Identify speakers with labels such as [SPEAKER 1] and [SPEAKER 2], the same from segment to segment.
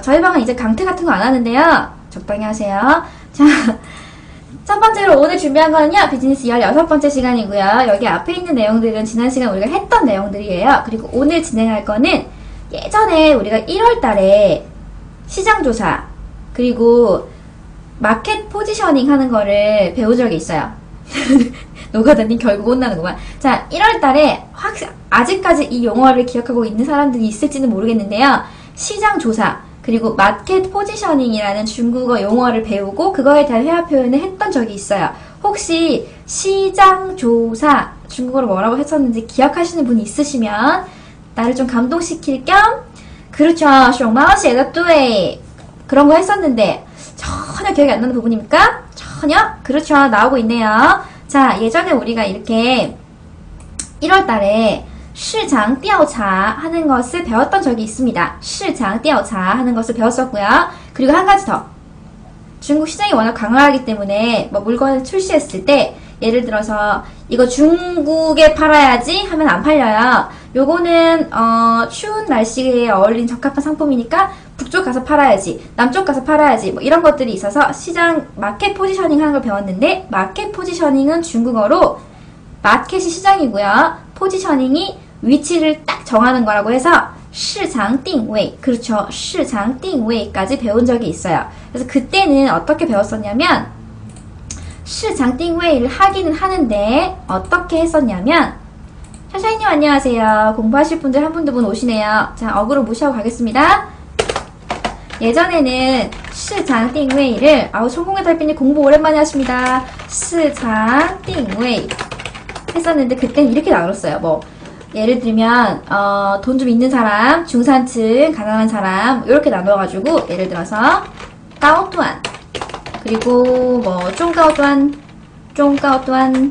[SPEAKER 1] 저희 방은 이제 강퇴 같은 거 안 하는데요. 적당히 하세요. 자, 첫 번째로 오늘 준비한 거는요, 비즈니스 16번째 시간이고요. 여기 앞에 있는 내용들은 지난 시간 우리가 했던 내용들이에요. 그리고 오늘 진행할 거는 예전에 우리가 1월 달에 시장조사, 그리고 마켓 포지셔닝 하는 거를 배운 적이 있어요. 노가다님 결국 혼나는구만. 자, 1월 달에 아직까지 이 용어를 기억하고 있는 사람들이 있을지는 모르겠는데요. 시장조사, 그리고 마켓 포지셔닝이라는 중국어 용어를 배우고 그거에 대한 회화 표현을 했던 적이 있어요. 혹시 시장조사 중국어로 뭐라고 했었는지 기억하시는 분이 있으시면 나를 좀 감동시킬 겸 그렇죠. 熊猫写的对 그런 거 했었는데 전혀 기억이 안 나는 부분입니까? 전혀? 그렇죠. 나오고 있네요. 자, 예전에 우리가 이렇게 1월 달에 시장调查 하는 것을 배웠던 적이 있습니다. 시장调查 하는 것을 배웠었고요. 그리고 한 가지 더. 중국 시장이 워낙 강화하기 때문에 뭐 물건을 출시했을 때 예를 들어서 이거 중국에 팔아야지 하면 안 팔려요. 요거는 추운 날씨에 어울리는 적합한 상품이니까 북쪽 가서 팔아야지, 남쪽 가서 팔아야지, 뭐 이런 것들이 있어서 시장 마켓 포지셔닝 하는 걸 배웠는데, 마켓 포지셔닝은 중국어로 마켓이 시장이고요. 포지셔닝이 위치를 딱 정하는 거라고 해서 시장定位, 그렇죠. 시장定位까지 배운 적이 있어요. 그래서 그때는 어떻게 배웠었냐면 시장定位를 하기는 하는데 어떻게 했었냐면, 샤샤이님 안녕하세요. 공부하실 분들 한 분 두 분 오시네요. 자, 어그로 무시하고 가겠습니다. 예전에는 시장定位를 성공의 달빛님 공부 오랜만에 하십니다. 시장定位했었는데 그때는 이렇게 나눴어요. 뭐 예를 들면 돈 좀 있는 사람, 중산층, 가난한 사람 이렇게 나눠가지고 예를 들어서 가오뚜안, 그리고 뭐 중가오뚜안, 중가오뚜안,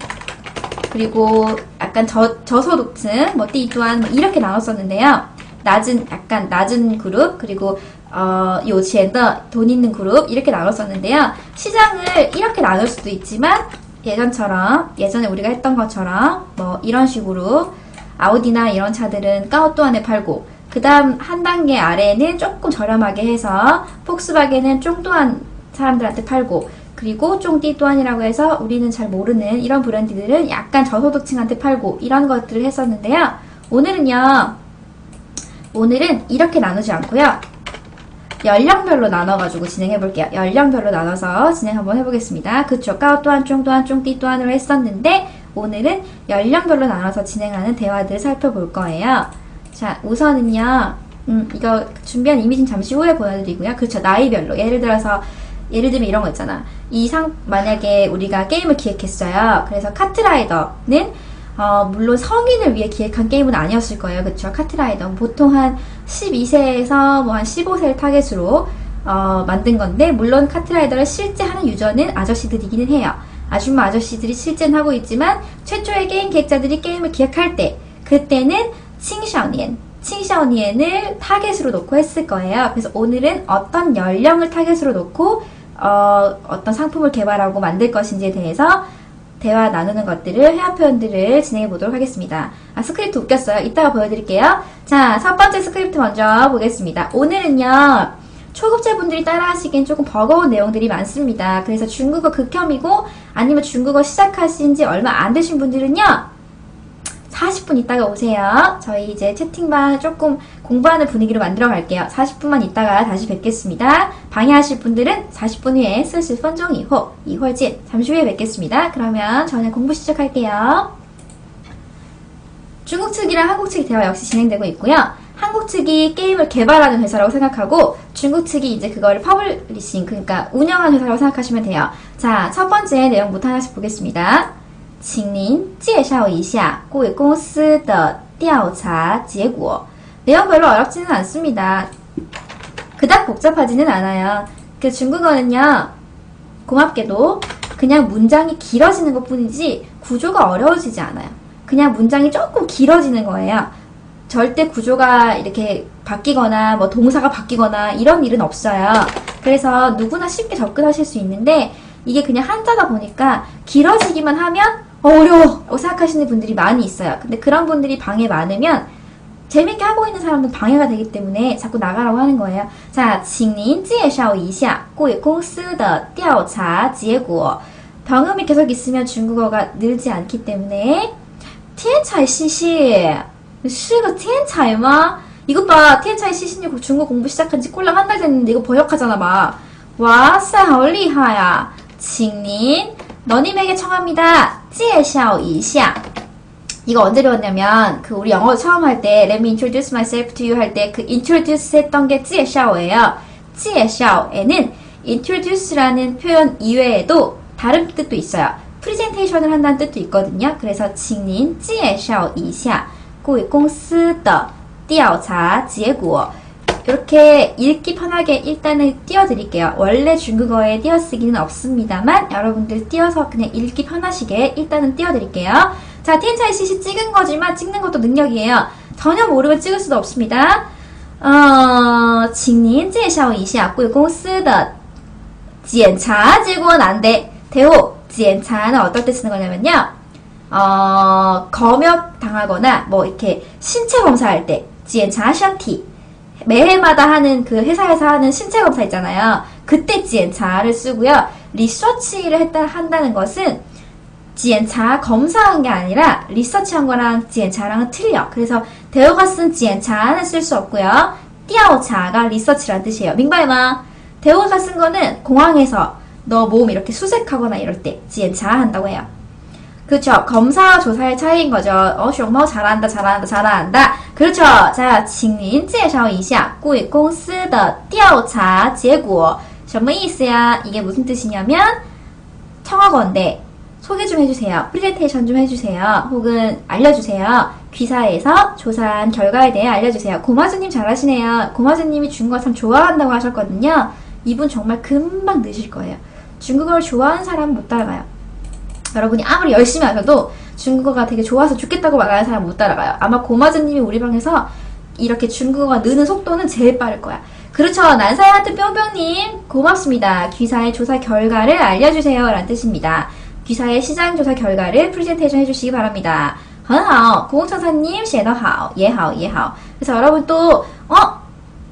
[SPEAKER 1] 그리고 약간 저소득층, 뭐 띠뚜안 뭐 이렇게 나눴었는데요. 약간 낮은 그룹, 그리고 요치엔더 돈 있는 그룹 이렇게 나눴었는데요. 시장을 이렇게 나눌 수도 있지만 예전에 우리가 했던 것처럼 뭐 이런 식으로 아우디나 이런 차들은 까오뚜안에 팔고, 그 다음 한 단계 아래는 조금 저렴하게 해서 폭스바겐은 쫑뚜안 사람들한테 팔고, 그리고 쫑띠뚜안이라고 해서 우리는 잘 모르는 이런 브랜드들은 약간 저소득층한테 팔고, 이런 것들을 했었는데요. 오늘은 이렇게 나누지 않고요. 연령별로 나눠가지고 진행해볼게요. 연령별로 나눠서 진행 한번 해보겠습니다. 그쵸. 까오뚜안, 쫑뚜안, 쫑띠뚜안으로 했었는데 오늘은 연령별로 나눠서 진행하는 대화들을 살펴볼 거예요. 자, 우선은요. 이거 준비한 이미지는 잠시 후에 보여드리고요. 그쵸. 나이별로. 예를 들면 이런 거 있잖아. 만약에 우리가 게임을 기획했어요. 그래서 카트라이더는 물론 성인을 위해 기획한 게임은 아니었을 거예요. 그쵸? 카트라이더. 보통 한 12세에서 뭐 한 15세를 타겟으로, 만든 건데, 물론 카트라이더를 실제 하는 유저는 아저씨들이기는 해요. 아줌마 아저씨들이 실제는 하고 있지만, 최초의 게임 기획자들이 게임을 기획할 때, 그때는 칭샤오니엔을 타겟으로 놓고 했을 거예요. 그래서 오늘은 어떤 연령을 타겟으로 놓고, 어떤 상품을 개발하고 만들 것인지에 대해서 대화 나누는 것들을, 회화 표현들을 진행해 보도록 하겠습니다. 스크립트 웃겼어요. 이따가 보여드릴게요. 자, 첫 번째 스크립트 먼저 보겠습니다. 오늘은요, 초급자분들이 따라하시기엔 조금 버거운 내용들이 많습니다. 그래서 중국어 극혐이고, 아니면 중국어 시작하신 지 얼마 안 되신 분들은요, 40분 있다가 오세요. 저희 이제 채팅방 조금 공부하는 분위기로 만들어 갈게요. 40분만 있다가 다시 뵙겠습니다. 방해하실 분들은 40분 후에 40分钟以后 이회진 잠시 후에 뵙겠습니다. 그러면 저는 공부 시작할게요. 중국 측이랑 한국 측이 대화 역시 진행되고 있고요. 한국 측이 게임을 개발하는 회사라고 생각하고 중국 측이 이제 그거를 퍼블리싱, 그러니까 운영하는 회사라고 생각하시면 돼요. 자, 첫 번째 내용부터 하나씩 보겠습니다. 请您介绍一下贵公司的调查结果. 내용 별로 어렵지는 않습니다. 그닥 복잡하지는 않아요. 그 중국어는요, 고맙게도 그냥 문장이 길어지는 것 뿐이지 구조가 어려워지지 않아요. 그냥 문장이 조금 길어지는 거예요. 절대 구조가 이렇게 바뀌거나 뭐 동사가 바뀌거나 이런 일은 없어요. 그래서 누구나 쉽게 접근하실 수 있는데 이게 그냥 한자다 보니까 길어지기만 하면 어려워! 라고 생각하시는 분들이 많이 있어요. 근데 그런 분들이 방에 많으면 재밌게 하고 있는 사람은 방해가 되기 때문에 자꾸 나가라고 하는 거예요. 자, 请您介绍一下贵公司的调查结果. 병음이 계속 있으면 중국어가 늘지 않기 때문에 天才西西是个天才吗? 이것 봐, 天才西西중국 공부 시작한 지 꼴랑 한 달 됐는데 이거 번역하잖아 봐. 와싸, 好厉害啊. 请您 너님에게 청합니다. 介绍一下. 이거 언제 배웠냐면 그 우리 영어 처음 할 때 Let me introduce myself to you 할 때 그 introduce 했던 게 介绍예요. 介绍에는 introduce라는 표현 이외에도 다른 뜻도 있어요. 프레젠테이션을 한다는 뜻도 있거든요. 그래서 请您介绍一下贵公司的调查结果. 이렇게 읽기 편하게 일단은 띄워드릴게요. 원래 중국어에 띄어쓰기는 없습니다만 여러분들 띄어서 그냥 읽기 편하시게 일단은 띄워드릴게요. 자, 天才西西찍은 거지만 찍는 것도 능력이에요. 전혀 모르면 찍을 수도 없습니다. 请您介绍一下贵公司的检查结果안 돼. 대호, 检查는 어떨 때 쓰는 거냐면요. 검역 당하거나 뭐 이렇게 신체 검사할 때 检查身体 매해마다 하는 그 회사에서 하는 신체 검사 있잖아요. 그때 检查를 쓰고요. 리서치를 한다는 것은 检查 검사한 게 아니라 리서치한 거랑 检查랑은 틀려. 그래서 대호가 쓴 检查는 쓸 수 없고요. 调查가 리서치란 뜻이에요. 민바이마. 대호가 쓴 거는 공항에서 너 몸 이렇게 수색하거나 이럴 때 检查 한다고 해요. 그렇죠. 검사와 조사의 차이인 거죠.熊猫 잘한다. 그렇죠. 자, 请您介绍一下贵公司的调查结果. 什么意思呀? 이게 무슨 뜻이냐면 청하건대 소개 좀 해주세요. 프레젠테이션 좀 해주세요. 혹은 알려주세요. 귀사에서 조사한 결과에 대해 알려주세요. 고마주님 잘하시네요. 고마주님이 중국어 참 좋아한다고 하셨거든요. 이분 정말 금방 느실 거예요. 중국어를 좋아하는 사람은 못 따라가요. 여러분이 아무리 열심히 하셔도 중국어가 되게 좋아서 죽겠다고 말하는 사람 못 따라가요. 아마 고마주님이 우리 방에서 이렇게 중국어가 느는 속도는 제일 빠를 거야. 그렇죠. 난사의 하트 뿅뿅님 고맙습니다. 귀사의 조사 결과를 알려주세요 라는 뜻입니다. 귀사의 시장 조사 결과를 프레젠테이션 해주시기 바랍니다. 很好. 고공천사님 写得好. 也好. 그래서 여러분 또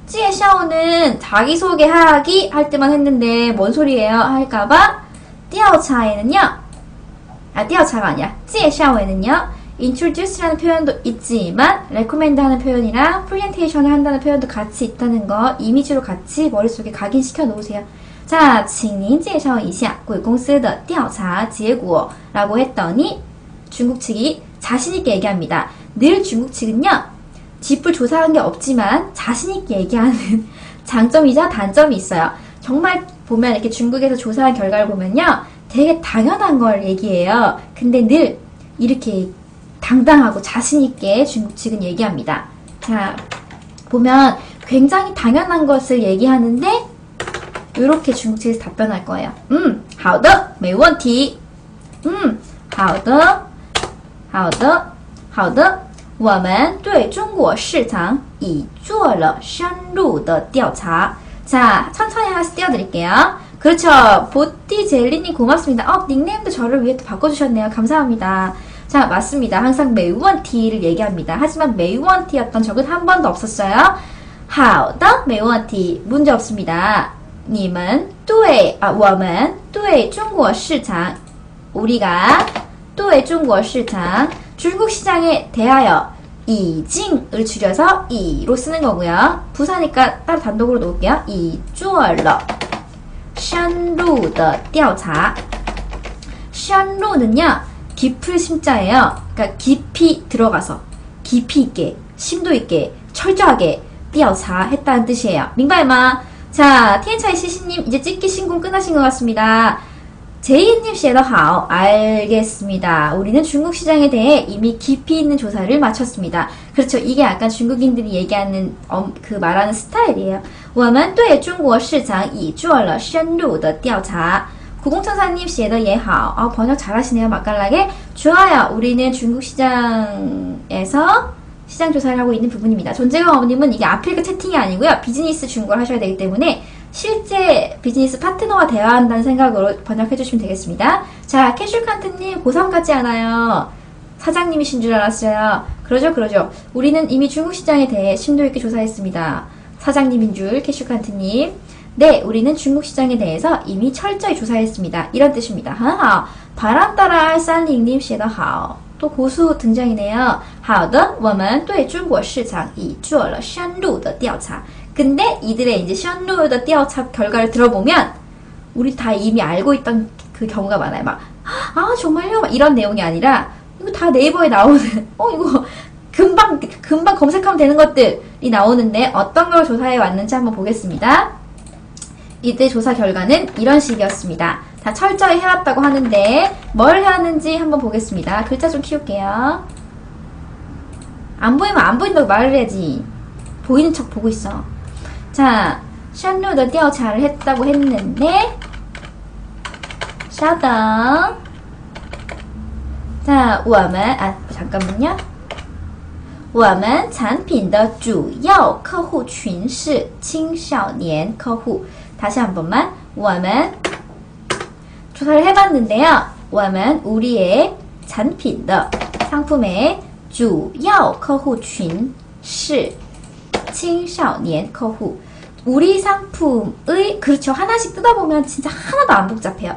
[SPEAKER 1] 介绍는 자기소개하기 할 때만 했는데 뭔 소리예요? 할까봐 调查에는요. 调查가 아니야. 介绍에는요. introduce라는 표현도 있지만 recommend 하는 표현이랑 presentation을 한다는 표현도 같이 있다는 거 이미지로 같이 머릿속에 각인시켜 놓으세요. 자, 请您介绍一下贵公司的调查结果라고 했더니 중국 측이 자신있게 얘기합니다. 늘 중국 측은요. 짚을 조사한 게 없지만 자신있게 얘기하는 장점이자 단점이 있어요. 정말 보면 이렇게 중국에서 조사한 결과를 보면요. 되게 당연한 걸 얘기해요. 근데 늘 이렇게 당당하고 자신있게 중국 측은 얘기합니다. 자, 보면 굉장히 당연한 것을 얘기하는데 이렇게 중국 측에서 답변할 거예요. 好的,没问题. 好的,我们对中国市场已做了深入的调查. 자, 천천히 하나씩 띄워드릴게요. 그렇죠. 보띠젤리님 고맙습니다. 닉네임도 저를 위해 또 바꿔주셨네요. 감사합니다. 자, 맞습니다. 항상 没问题를 얘기합니다. 하지만 没问题였던 적은 한 번도 없었어요. 好的,没问题. 문제 없습니다. 我们对中国市场 우리가 对中国市场 중국 시장에 대하여 已经을 줄여서 已로 쓰는 거고요. 부사니까 따로 단독으로 놓을게요. 已做了深入的调查. 深入는요. 깊을 심자예요. 그러니까 깊이 들어가서 깊이 있게 심도 있게 철저하게 调查 했다는 뜻이에요. 민바이마. 자, 티엔차이 시시님 이제 찍기 신공 끝나신 것 같습니다. 제이님 씨에도 하오. 알겠습니다. 우리는 중국 시장에 대해 이미 깊이 있는 조사를 마쳤습니다. 그렇죠. 이게 약간 중국인들이 얘기하는 그 말하는 스타일이에요. 我们对中国市场已做了深入的调查. 90천사님 씨에도 예 하오. 번역 잘하시네요. 맛깔나게. 좋아요. 우리는 중국 시장에서 시장 조사를 하고 있는 부분입니다. 존재감 어머님은 이게 아프리카 채팅이 아니고요. 비즈니스 중국어를 하셔야 되기 때문에 실제 비즈니스 파트너와 대화한다는 생각으로 번역해 주시면 되겠습니다. 자, 캐슐칸트님 고3 같지 않아요. 사장님이신 줄 알았어요. 그러죠. 우리는 이미 중국 시장에 대해 심도 있게 조사했습니다. 사장님인 줄 캐슈칸트님. 네, 우리는 중국 시장에 대해서 이미 철저히 조사했습니다. 이런 뜻입니다. 하하, 바람 따라 쌀링님 写得好. 또 고수 등장이네요. 好的，我们对中国市场已做了深入的调查. 근데 이들의 이제 深入的调查 결과를 들어보면 우리 다 이미 알고 있던 그 경우가 많아요. 막, 아, 정말요? 막 이런 내용이 아니라 이거 다 네이버에 나오는 이거 금방 검색하면 되는 것들이 나오는데 어떤 걸 조사해 왔는지 한번 보겠습니다. 이때 조사 결과는 이런 식이었습니다. 다 철저히 해왔다고 하는데 뭘 해왔는지 한번 보겠습니다. 글자 좀 키울게요. 안 보이면 안 보인다고 말을 해야지. 보이는 척 보고 있어. 자, 深入的调查를 했다고 했는데 稍等. 자, 我们 잠깐만요. 我们产品的主要客户群是青少年客户. 다시 한 번만. 我们 조사를 해봤는데요. 我们 우리의产品的 상품의 主要客户群是青少年客户. 우리 상품의 그렇죠. 하나씩 뜯어보면 진짜 하나도 안 복잡해요.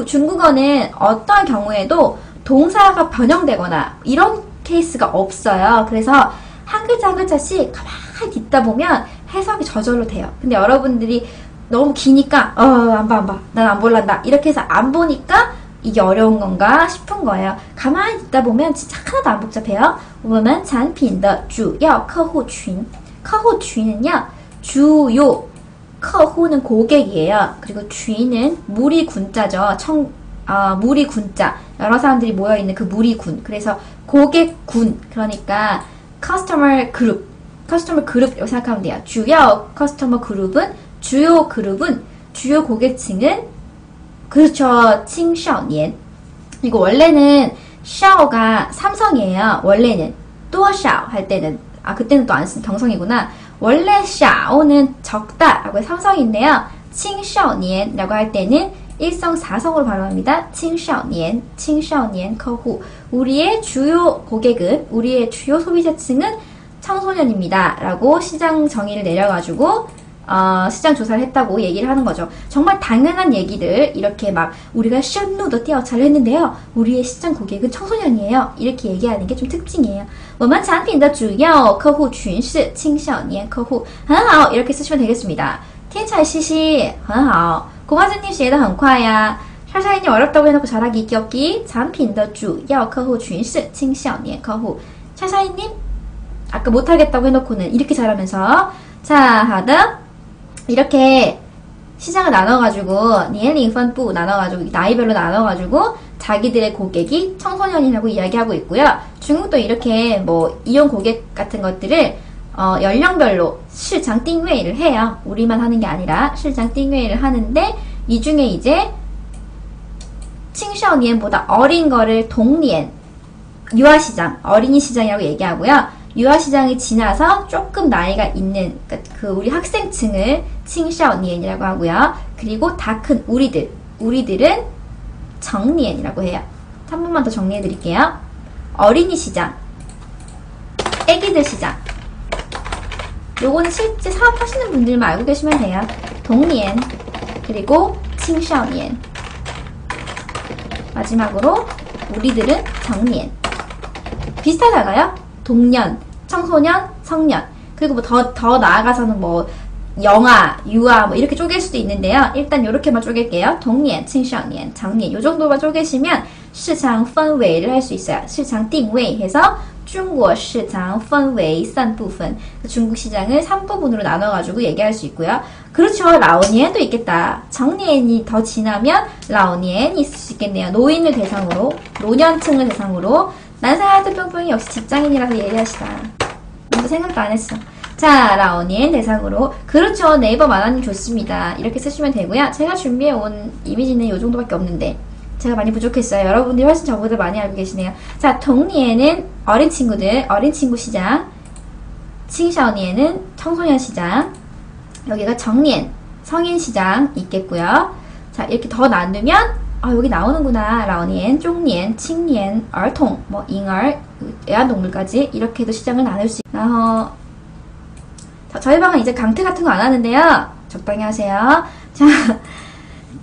[SPEAKER 1] 중국어는 어떤 경우에도 동사가 변형되거나 이런 케이스가 없어요. 그래서 한 글자 한 글자씩 가만히 듣다 보면 해석이 저절로 돼요. 근데 여러분들이 너무 기니까 안 봐. 난 안 볼란다. 이렇게 해서 안 보니까 이게 어려운 건가 싶은 거예요. 가만히 듣다 보면 진짜 하나도 안 복잡해요. 我们产品的主要客户群. 客户群은요. 주요. 客户는 고객이에요. 그리고 쥐는 무리군자죠. 무리군자. 여러 사람들이 모여있는 그 무리군. 그래서 고객군. 그러니까 커스터머 그룹. 커스터머 그룹이라고 생각하면 돼요. 주요 커스터머 그룹은 주요 그룹은 주요 고객층은 그렇죠. 青少年. 이거 원래는 샤오가 삼성이에요. 원래는 多少 할 때는 그때는 또 안 쓴 경성이구나. 원래 샤오는 적다라고 삼성인데요. 青少年라고 할 때는 일성 사성으로 발음합니다. 青少年客户. 우리의 주요 고객은 우리의 주요 소비자층은 청소년입니다. 라고 시장 정의를 내려가지고 시장 조사를 했다고 얘기를 하는 거죠. 정말 당연한 얘기들 이렇게 막 우리가 深入的调查를 했는데요. 우리의 시장 고객은 청소년이에요. 이렇게 얘기하는 게 좀 특징이에요. 我们产品的主要客户群是青少年客户. 很好. 이렇게 쓰시면 되겠습니다. 天才西西很好. 고마즈님 写得很快呀. 샤샤이님 어렵다고 해놓고 잘하기 귀엽기. 产品的主要客户群是青少年客户. 샤샤이님 아까 못하겠다고 해놓고는 이렇게 잘하면서 자, 하다. 이렇게 시장을 나눠가지고 니엘링펀부 나눠가지고 나이별로 나눠가지고 자기들의 고객이 청소년이라고 이야기하고 있고요. 중국도 이렇게 뭐 이용 고객 같은 것들을 연령별로 시장 띵웨이를 해요. 우리만 하는 게 아니라 시장 띵웨이를 하는데 이 중에 이제青少年보다 어린 거를 동년 유아시장, 어린이 시장이라고 얘기하고요. 유아시장이 지나서 조금 나이가 있는 그 우리 학생층을 青少年이라고 하고요. 그리고 다 큰 우리들은 成年이라고 해요. 한 번만 더 정리해 드릴게요. 어린이 시장, 애기들 시장. 요거는 실제 사업하시는 분들만 알고 계시면 돼요. 童年 그리고 青少年. 마지막으로 우리들은 成年. 비슷하다가요. 동년, 청소년, 성년. 그리고 뭐 더 나아가서는 뭐 영아, 유아 뭐 이렇게 쪼갤 수도 있는데요. 일단 요렇게만 쪼갤게요. 童年, 青少年, 成年. 요 정도만 쪼개시면 시장 分位를 할 수 있어요. 시장 定位 해서 중국 시장 分为3部分. 중국 시장을 3부분으로 나눠가지고 얘기할 수 있고요. 그렇죠. 라오니엔도 있겠다. 정니엔이 더 지나면 라오니엔이 있을 수 있겠네요. 노인을 대상으로, 노년층을 대상으로. 난사하트 뿅뿅이 역시 직장인이라서 예리하시다. 뭔가 생각도 안 했어. 자, 라오니엔 대상으로. 그렇죠. 네이버 만화님 좋습니다. 이렇게 쓰시면 되고요. 제가 준비해온 이미지는 이 정도밖에 없는데 제가 많이 부족했어요. 여러분들이 훨씬 저보다 많이 알고 계시네요. 자, 동니에는 어린 친구들, 어린 친구 시장. 칭샤오니에는 청소년 시장. 여기가 정니엔, 성인 시장 있겠고요. 자, 이렇게 더 나누면 아, 여기 나오는구나. 라오니엔, 쪽니엔, 칭니엔,兒童, 뭐, 잉얼, 애완동물까지 이렇게도 시장을 나눌 수 있고, 저희 방은 이제 강퇴 같은 거 안 하는데요. 적당히 하세요. 자,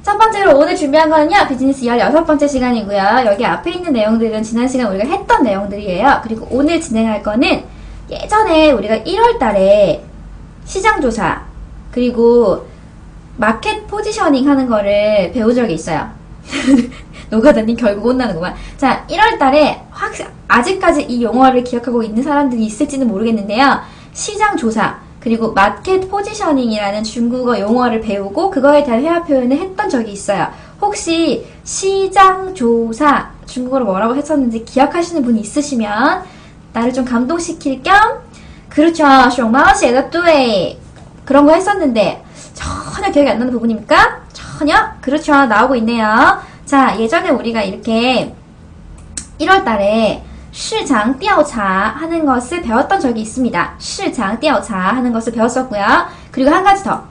[SPEAKER 1] 첫 번째로 오늘 준비한 거는요, 비즈니스 16번째 시간이고요. 여기 앞에 있는 내용들은 지난 시간 우리가 했던 내용들이에요. 그리고 오늘 진행할 거는 예전에 우리가 1월 달에 시장조사, 그리고 마켓 포지셔닝 하는 거를 배운 적이 있어요. 노가다님 결국 혼나는구만. 자, 1월 달에 아직까지 이 용어를 기억하고 있는 사람들이 있을지는 모르겠는데요. 시장조사, 그리고 마켓 포지셔닝이라는 중국어 용어를 배우고 그거에 대한 회화 표현을 했던 적이 있어요. 혹시 시장조사 중국어로 뭐라고 했었는지 기억하시는 분이 있으시면 나를 좀 감동시킬 겸 그렇죠. 熊猫写的对 그런 거 했었는데 전혀 기억이 안 나는 부분입니까? 전혀? 그렇죠. 나오고 있네요. 자, 예전에 우리가 이렇게 1월 달에 시장调查 하는 것을 배웠던 적이 있습니다. 시장调查 하는 것을 배웠었고요. 그리고 한 가지 더.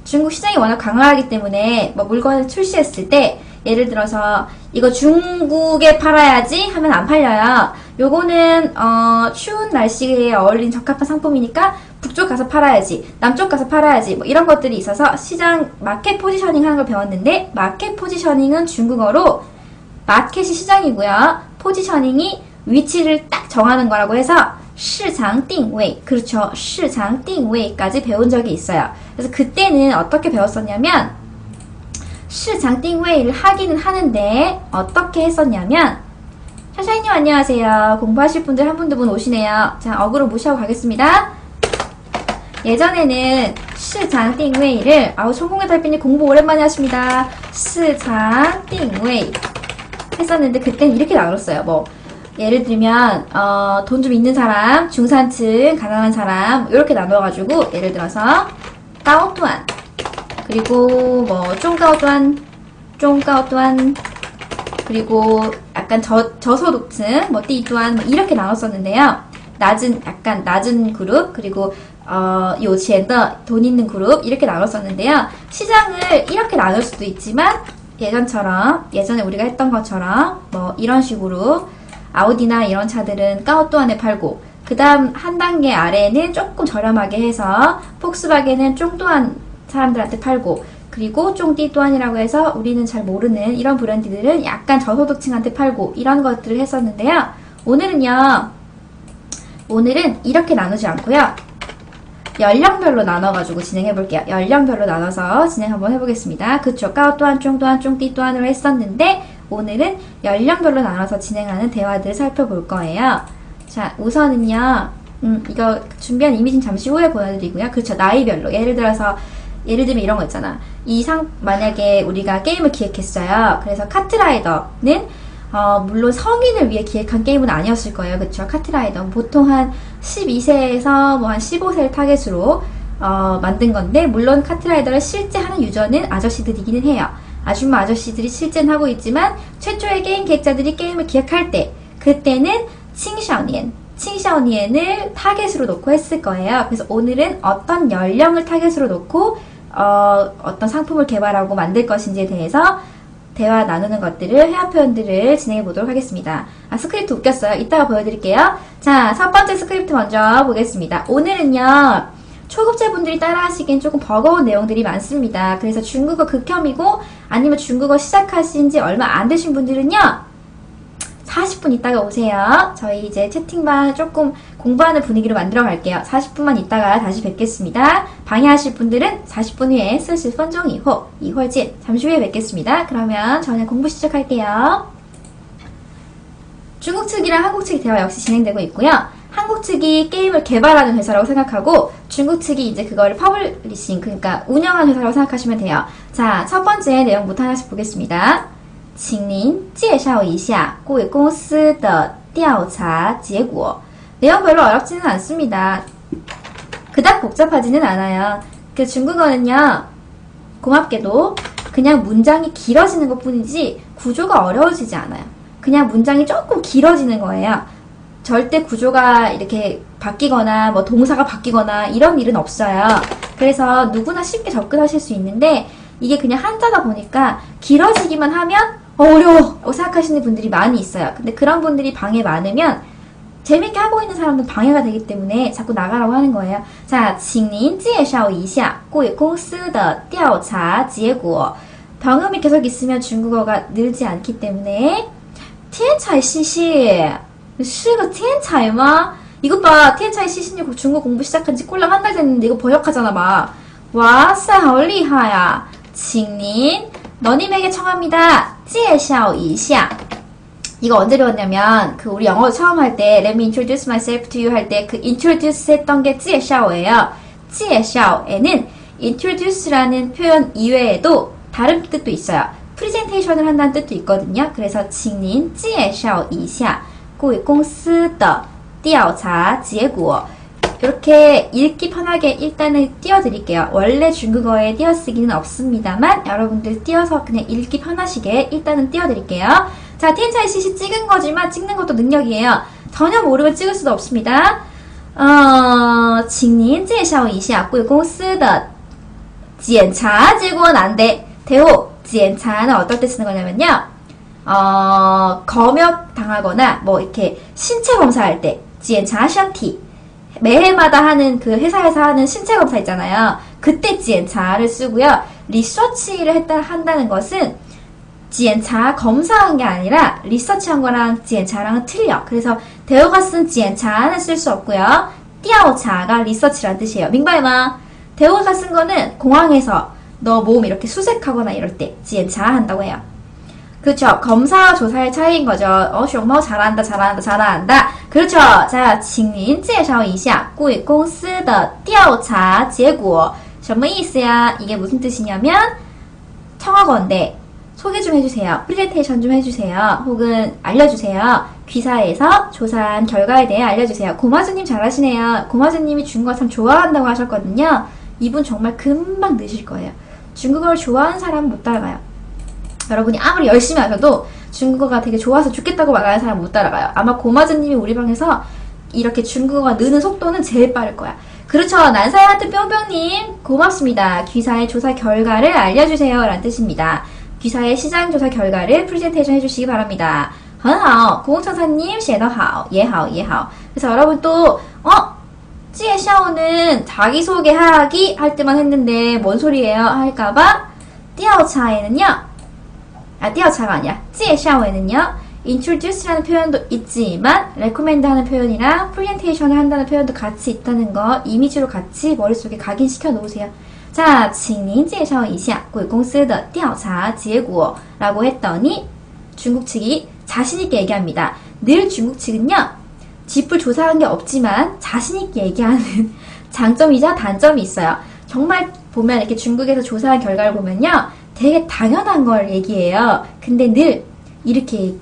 [SPEAKER 1] 중국 시장이 워낙 강화하기 때문에 뭐 물건을 출시했을 때 예를 들어서 이거 중국에 팔아야지 하면 안 팔려요. 요거는 추운 날씨에 어울리는 적합한 상품이니까 북쪽 가서 팔아야지, 남쪽 가서 팔아야지, 뭐 이런 것들이 있어서 시장 마켓 포지셔닝 하는 걸 배웠는데, 마켓 포지셔닝은 중국어로 마켓이 시장이고요. 포지셔닝이 위치를 딱 정하는 거라고 해서 시장定位, 그렇죠. 시장定位까지 배운 적이 있어요. 그래서 그때는 어떻게 배웠었냐면 시장定位를 하기는 하는데 어떻게 했었냐면, 샤샤이님 안녕하세요. 공부하실 분들 한 분 두 분 오시네요. 자, 어그로 무시하고 가겠습니다. 예전에는 시장定位를 성공의 달빛님 공부 오랜만에 하십니다. 시장定位했었는데 그때는 이렇게 나눴어요. 뭐 예를 들면 돈 좀 있는 사람, 중산층, 가난한 사람 이렇게 나눠가지고 예를 들어서 가오뚜안, 그리고 뭐 중가오뚜안, 중가오뚜안, 그리고 약간 저소득층, 뭐 띠뚜안 뭐 이렇게 나눴었는데요. 약간 낮은 그룹, 그리고 요치엔더 돈 있는 그룹 이렇게 나눴었는데요. 시장을 이렇게 나눌 수도 있지만 예전에 우리가 했던 것처럼 뭐 이런 식으로 아우디나 이런 차들은 까오뚜안에 팔고, 그 다음 한 단계 아래는 조금 저렴하게 해서 폭스바겐은 쫑뚜안 사람들한테 팔고, 그리고 쫑띠뚜안이라고 해서 우리는 잘 모르는 이런 브랜드들은 약간 저소득층한테 팔고, 이런 것들을 했었는데요. 오늘은 이렇게 나누지 않고요. 연령별로 나눠가지고 진행해볼게요. 연령별로 나눠서 진행 한번 해보겠습니다. 그쵸. 까오뚜안, 쫑뚜안, 쫑띠뚜안으로 했었는데 오늘은 연령별로 나눠서 진행하는 대화들을 살펴볼 거예요. 자, 우선은요. 이거 준비한 이미지는 잠시 후에 보여드리고요. 그쵸. 나이별로. 예를 들면 이런 거 있잖아. 만약에 우리가 게임을 기획했어요. 그래서 카트라이더는 물론 성인을 위해 기획한 게임은 아니었을 거예요. 그쵸? 카트라이더. 보통 한 12세에서 뭐 한 15세를 타겟으로, 만든 건데, 물론 카트라이더를 실제 하는 유저는 아저씨들이기는 해요. 아줌마 아저씨들이 실제는 하고 있지만, 최초의 게임 기획자들이 게임을 기획할 때, 그때는 칭샤오니엔을 타겟으로 놓고 했을 거예요. 그래서 오늘은 어떤 연령을 타겟으로 놓고, 어떤 상품을 개발하고 만들 것인지에 대해서 대화 나누는 것들을, 회화 표현들을 진행해 보도록 하겠습니다. 스크립트 웃겼어요. 이따가 보여드릴게요. 자, 첫 번째 스크립트 먼저 보겠습니다. 오늘은요, 초급자분들이 따라하시기엔 조금 버거운 내용들이 많습니다. 그래서 중국어 극혐이고, 아니면 중국어 시작하신 지 얼마 안 되신 분들은요, 40분 있다가 오세요. 저희 이제 채팅방 조금 공부하는 분위기로 만들어 갈게요. 40분만 있다가 다시 뵙겠습니다. 방해하실 분들은 40분 후에 40分钟以后 이회진 잠시 후에 뵙겠습니다. 그러면 저는 공부 시작할게요. 중국 측이랑 한국 측의 대화 역시 진행되고 있고요. 한국 측이 게임을 개발하는 회사라고 생각하고 중국 측이 이제 그거를 퍼블리싱, 그러니까 운영하는 회사라고 생각하시면 돼요. 자, 첫 번째 내용부터 하나씩 보겠습니다. 请您介绍一下贵公司的调查结果. 내용 별로 어렵지는 않습니다. 그닥 복잡하지는 않아요. 그 중국어는요, 고맙게도 그냥 문장이 길어지는 것 뿐이지 구조가 어려워지지 않아요. 그냥 문장이 조금 길어지는 거예요. 절대 구조가 이렇게 바뀌거나 뭐 동사가 바뀌거나 이런 일은 없어요. 그래서 누구나 쉽게 접근하실 수 있는데, 이게 그냥 한자다 보니까 길어지기만 하면 어려워 생각하시는 분들이 많이 있어요. 근데 그런 분들이 방에 많으면 재밌게 하고 있는 사람들 방해가 되기 때문에 자꾸 나가라고 하는 거예요. 자, 请您介绍一下贵公司的调查结果. 병음이 계속 있으면 중국어가 늘지 않기 때문에 天才西西是个天才吗? 이것 봐, 天才西西중국 공부 시작한 지 꼴랑 한 달 됐는데 이거 번역하잖아 막. 와싸, 好厉害呀. 请您 너님에게 청합니다. 介绍一下. 이거 언제 배웠냐면 그 우리 영어 처음 할 때 Let me introduce myself to you 할 때 그 introduce 했던 게 介绍예요. 介绍에는 introduce라는 표현 이외에도 다른 뜻도 있어요. 프레젠테이션을 한다는 뜻도 있거든요. 그래서 请您介绍一下贵公司的调查结果. 이렇게 읽기 편하게 일단은 띄워드릴게요. 원래 중국어에 띄어쓰기는 없습니다만 여러분들 띄어서 그냥 읽기 편하시게 일단은 띄워드릴게요. 자, 天才西西 찍은 거지만 찍는 것도 능력이에요. 전혀 모르면 찍을 수도 없습니다. 请您介绍一下贵公司的检查结果안 돼. 대호, 检查는 어떨 때 쓰는 거냐면요. 검역 당하거나 뭐 이렇게 신체 검사할 때 检查身体 매해마다 하는 그 회사에서 하는 신체 검사 있잖아요. 그때 检查를 쓰고요. 리서치를 한다는 것은 检查 검사한 게 아니라 리서치한 거랑 检查랑은 틀려. 그래서 대호가 쓴 检查는 쓸 수 없고요. 调查가 리서치란 뜻이에요. 민바이마. 대호가 쓴 거는 공항에서 너 몸 이렇게 수색하거나 이럴 때 检查 한다고 해요. 그렇죠. 검사와 조사의 차이인 거죠. 숑마오 잘한다. 그렇죠. 자, 请您介绍一下贵公司的调查结果. 什么意思呀? 이게 무슨 뜻이냐면 청하건대 소개 좀 해주세요. 프레젠테이션 좀 해주세요. 혹은 알려주세요. 귀사에서 조사한 결과에 대해 알려주세요. 고마주님 잘하시네요. 고마주님이 중국어 참 좋아한다고 하셨거든요. 이분 정말 금방 느실 거예요. 중국어를 좋아하는 사람은 못 따라가요. 여러분이 아무리 열심히 하셔도 중국어가 되게 좋아서 죽겠다고 말하는 사람 못 따라가요. 아마 고마주님이 우리 방에서 이렇게 중국어가 느는 속도는 제일 빠를 거야. 그렇죠. 난사야한테 뿅뿅님 고맙습니다. 귀사의 조사 결과를 알려주세요 라는 뜻입니다. 귀사의 시장 조사 결과를 프레젠테이션 해주시기 바랍니다. 很好. 고공천사님 写得好. 也好. 그래서 여러분 또介绍는 자기소개하기 할 때만 했는데 뭔 소리예요? 할까봐 调查에는요. 调查가 아니야. 介绍에는요. introduce라는 표현도 있지만 recommend 하는 표현이랑 프레젠테이션을 한다는 표현도 같이 있다는 거 이미지로 같이 머릿속에 각인시켜 놓으세요. 자, 请您介绍一下贵公司的调查结果 라고 했더니 중국 측이 자신있게 얘기합니다. 늘 중국 측은요. 짚을 조사한 게 없지만 자신있게 얘기하는 장점이자 단점이 있어요. 정말 보면 이렇게 중국에서 조사한 결과를 보면요. 되게 당연한 걸 얘기해요. 근데 늘 이렇게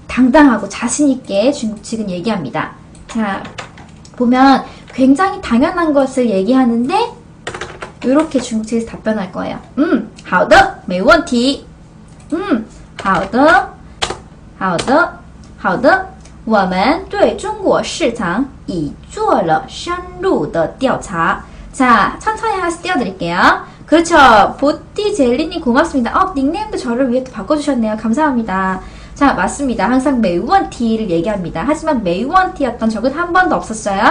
[SPEAKER 1] 당당하고 자신있게 중국 측은 얘기합니다. 자, 보면 굉장히 당연한 것을 얘기하는데 이렇게 중국 측에서 답변할 거예요. 好的,没问题. 好的,我们对中国市场已做了深入的调查. 자, 천천히 하나씩 띄워드릴게요. 그렇죠. 보띠젤리님 고맙습니다. 닉네임도 저를 위해 또 바꿔주셨네요. 감사합니다. 자, 맞습니다. 항상 没问题를 얘기합니다. 하지만 没问题였던 적은 한 번도 없었어요.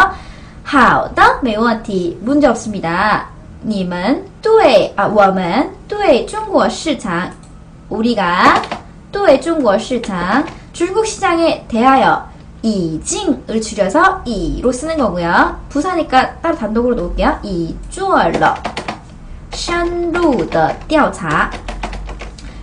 [SPEAKER 1] 好的,没问题. 문제 없습니다. 你们对我们对中国市场 우리가 对中国市场 중국 시장에 대하여 已经을 줄여서 2로 쓰는 거고요. 부사니까 따로 단독으로 놓을게요. 已做了深入的调查.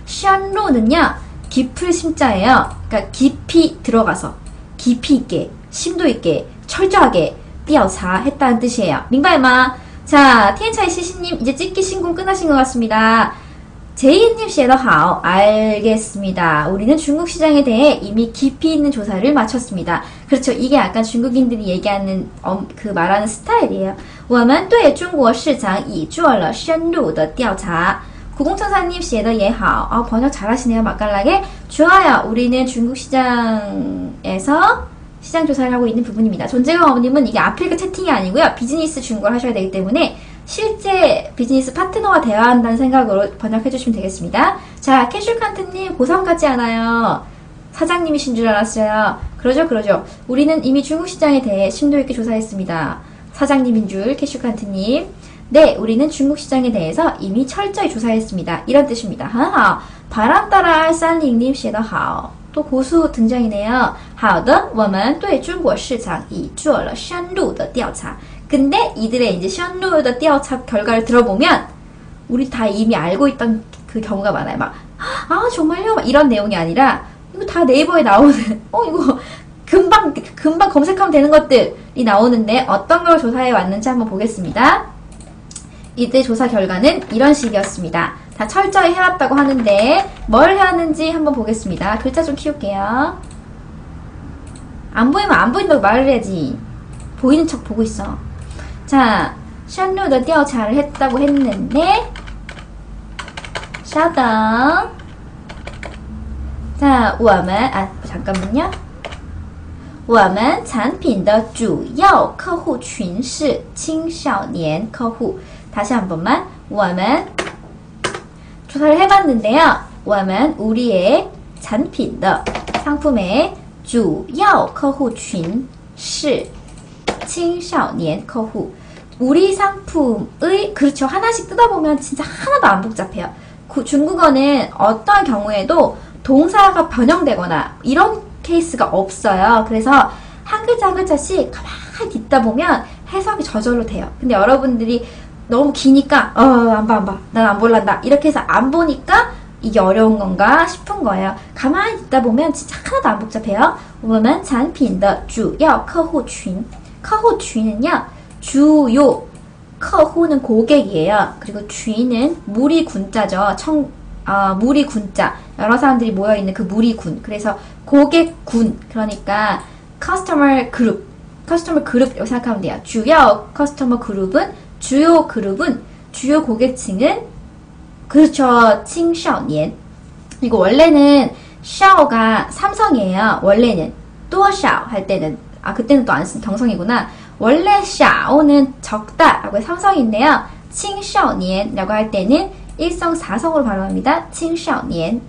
[SPEAKER 1] 深入는요. 깊을 심자예요. 그러니까 깊이 들어가서 깊이 있게 심도 있게 철저하게 调查 했다는 뜻이에요. 민바이마. 자, 티엔차이 시시님 이제 찍기 신공 끝나신 것 같습니다. 제이님 쉐더하오. 알겠습니다. 우리는 중국 시장에 대해 이미 깊이 있는 조사를 마쳤습니다. 그렇죠. 이게 약간 중국인들이 얘기하는 그 말하는 스타일이에요. 我们对中国市场已做了深入的调查. 90천사님 쉐더 예하오. 번역 잘하시네요. 맛깔나게. 좋아요. 우리는 중국 시장에서 시장 조사를 하고 있는 부분입니다. 존재감 어머님은 이게 아프리카 채팅이 아니고요. 비즈니스 중국어를 하셔야 되기 때문에 실제 비즈니스 파트너와 대화한다는 생각으로 번역해 주시면 되겠습니다. 자, 캐슈칸트님 고3 같지 않아요? 사장님이신 줄 알았어요. 그러죠. 우리는 이미 중국 시장에 대해 심도 있게 조사했습니다. 사장님인 줄 캐슈칸트님. 네, 우리는 중국 시장에 대해서 이미 철저히 조사했습니다. 이런 뜻입니다. 하하, 바람 따라 쌀링님 写得好. 또 고수 등장이네요. 好的，我们对中国市场已做了深入的调查. 근데 이들의 이제 深入的调查 결과를 들어보면 우리 다 이미 알고 있던 그 경우가 많아요. 막, 아 정말요? 막 이런 내용이 아니라 이거 다 네이버에 나오는 이거 금방 검색하면 되는 것들이 나오는데 어떤 걸 조사해 왔는지 한번 보겠습니다. 이때 조사 결과는 이런 식이었습니다. 다 철저히 해왔다고 하는데 뭘 해왔는지 한번 보겠습니다. 글자 좀 키울게요. 안 보이면 안 보인다고 말을 해야지. 보이는 척 보고 있어. 자, 深入的调查를 했다고 했는데 稍等. 자, 我们 잠깐만요. 我们产品的主要客户群是青少年客户. 다시 한 번만. 我们 조사를 해봤는데요. 我们 우리의 产品的 상품의 主要客户群是青少年客户. 우리 상품의 그렇죠. 하나씩 뜯어보면 진짜 하나도 안 복잡해요. 중국어는 어떤 경우에도 동사가 변형되거나 이런 케이스가 없어요. 그래서 한 글자 한 글자씩 가만히 듣다 보면 해석이 저절로 돼요. 근데 여러분들이 너무 기니까 안 봐. 난 안 볼란다. 이렇게 해서 안 보니까 이게 어려운 건가 싶은 거예요. 가만히 듣다 보면 진짜 하나도 안 복잡해요. 我们产品的主要客户群. 客户群은요. 주요 客户는 고객이에요. 그리고 쥐는 무리군자죠. 무리군자. 여러 사람들이 모여있는 그 무리군. 그래서 고객군. 그러니까 customer group. customer group이라고 생각하면 돼요. 주요 customer group은 주요 그룹은 주요 고객층은 그렇죠. 青少年. 이거 원래는 샤오가 삼성이에요. 원래는 多少 할 때는 그때는 또 안 쓴 경성이구나. 원래 샤오는 적다라고 삼성인데요. 青少年라고 할 때는 일성 사성으로 발음합니다. 青少年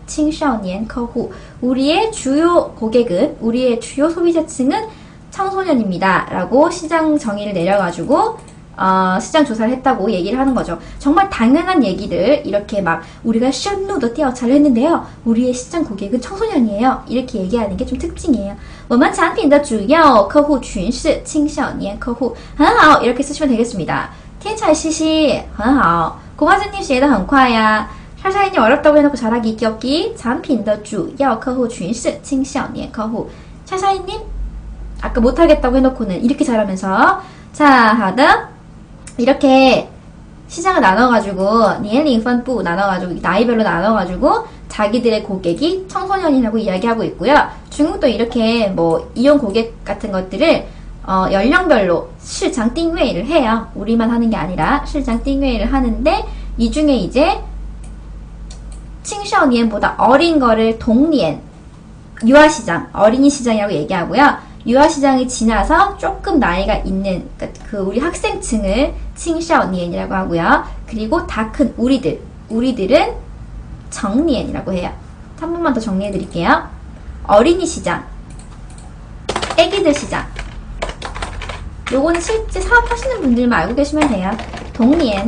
[SPEAKER 1] 客户. 우리의 주요 고객은 우리의 주요 소비자층은 청소년입니다. 라고 시장 정의를 내려가지고 시장 조사를 했다고 얘기를 하는 거죠. 정말 당연한 얘기들 이렇게 막 우리가 深入的调查를 했는데요. 우리의 시장 고객은 청소년이에요. 이렇게 얘기하는 게 좀 특징이에요. 我们产品的主要客户群是青少年客户. 很好. 이렇게 쓰시면 되겠습니다. 天才西西很好. 고마즈님 写得很快呀. 샤샤이님 어렵다고 해놓고 잘하기 있기 없기. 产品的主要客户群是青少年客户. 샤샤이님 아까 못하겠다고 해놓고는 이렇게 잘하면서 자, 하다. 이렇게 시장을 나눠가지고 니엘링펀부 나눠가지고 나이별로 나눠가지고 자기들의 고객이 청소년이라고 이야기하고 있고요. 중국도 이렇게 뭐 이용 고객 같은 것들을 연령별로 시장 띵웨이를 해요. 우리만 하는 게 아니라 시장 띵웨이를 하는데 이 중에 이제青少年보다 어린 거를 동년 유아시장, 어린이 시장이라고 얘기하고요. 유아시장이 지나서 조금 나이가 있는 그 우리 학생층을 青少年이라고 하고요. 그리고 다 큰 우리들은 成年이라고 해요. 한 번만 더 정리해 드릴게요. 어린이 시장, 애기들 시장. 요거는 실제 사업하시는 분들만 알고 계시면 돼요. 童年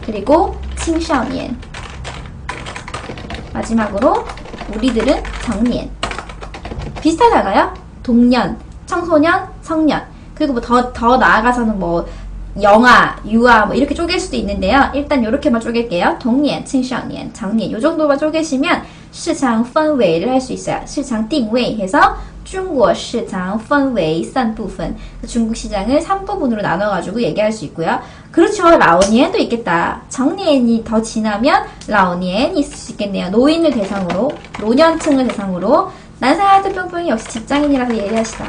[SPEAKER 1] 그리고 青少年. 마지막으로 우리들은 成年. 비슷하다가요. 동년, 청소년, 성년. 그리고 뭐 더 나아가서는 뭐 영아, 유아 뭐 이렇게 쪼갤 수도 있는데요. 일단 요렇게만 쪼갤게요. 童年, 青少年, 成年. 요 정도만 쪼개시면 시장 氛围를 할 수 있어요. 시장 定位 해서 중국 시장 氛围 3부분. 중국 시장을 3부분으로 나눠가지고 얘기할 수 있고요. 그렇죠. 라오니엔도 있겠다. 정니엔이 더 지나면 라오니엔 있을 수 있겠네요. 노인을 대상으로, 노년층을 대상으로. 난사하드 뿅뿅이 역시 직장인이라서 예리하시다.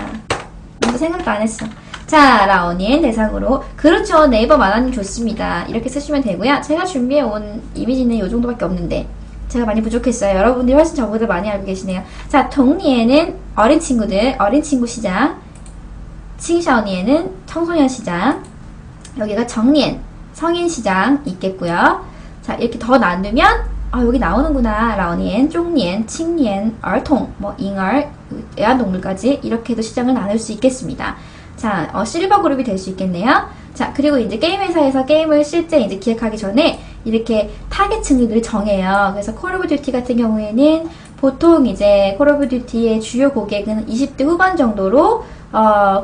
[SPEAKER 1] 뭔가 생각도 안 했어. 자, 라오니엔 대상으로. 그렇죠. 네이버 만화님 좋습니다. 이렇게 쓰시면 되고요. 제가 준비해온 이미지는 이 정도밖에 없는데 제가 많이 부족했어요. 여러분들이 훨씬 저보다 많이 알고 계시네요. 자, 동니에는 어린 친구들, 어린 친구 시장. 칭샤오니에는 청소년 시장. 여기가 정니엔, 성인 시장 있겠고요. 자, 이렇게 더 나누면 여기 나오는구나. 라오니엔, 쫑니엔, 칭니엔,兒童, 뭐 잉얼, 애완동물까지 이렇게도 시장을 나눌 수 있겠습니다. 자, 실버 그룹이 될 수 있겠네요. 자, 그리고 이제 게임 회사에서 게임을 실제 이제 기획하기 전에 이렇게 타겟층을 정해요. 그래서 콜 오브 듀티 같은 경우에는 보통 이제 콜 오브 듀티의 주요 고객은 20대 후반 정도로